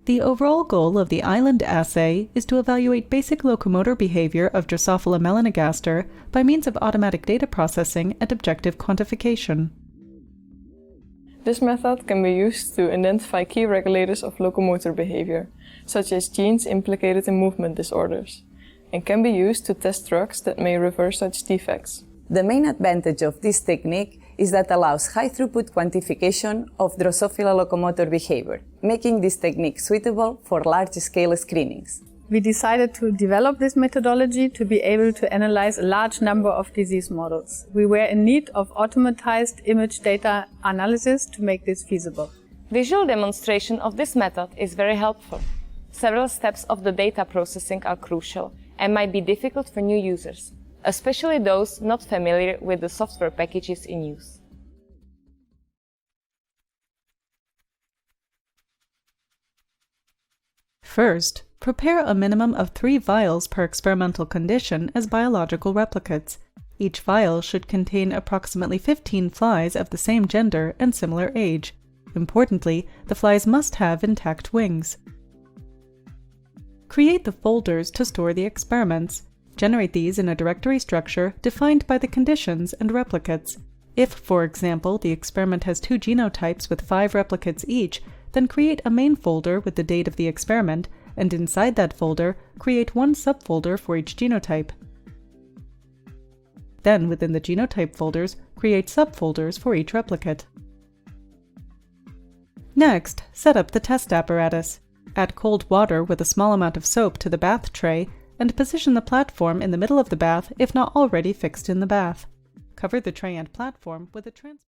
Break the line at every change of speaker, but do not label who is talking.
The overall goal of the island assay is to evaluate basic locomotor behavior of Drosophila melanogaster by means of automatic data processing and objective quantification.
This method can be used to identify key regulators of locomotor behavior, such as genes implicated in movement disorders, and can be used to test drugs that may reverse such defects.
The main advantage of this technique is that it allows high-throughput quantification of Drosophila locomotor behavior, making this technique suitable for large-scale screenings.
We decided to develop this methodology to be able to analyze a large number of disease models. We were in need of automatized image data analysis to make this feasible.
Visual demonstration of this method is very helpful. Several steps of the data processing are crucial and might be difficult for new users, especially those not familiar with the software packages in use.
First, prepare a minimum of 3 vials per experimental condition as biological replicates. Each vial should contain approximately 15 flies of the same gender and similar age. Importantly, the flies must have intact wings. Create the folders to store the experiments. Generate these in a directory structure defined by the conditions and replicates. If, for example, the experiment has 2 genotypes with 5 replicates each, then create a main folder with the date of the experiment, and inside that folder, create one subfolder for each genotype. Then, within the genotype folders, create subfolders for each replicate. Next, set up the test apparatus. Add cold water with a small amount of soap to the bath tray, and position the platform in the middle of the bath if not already fixed in the bath. Cover the tray and platform with a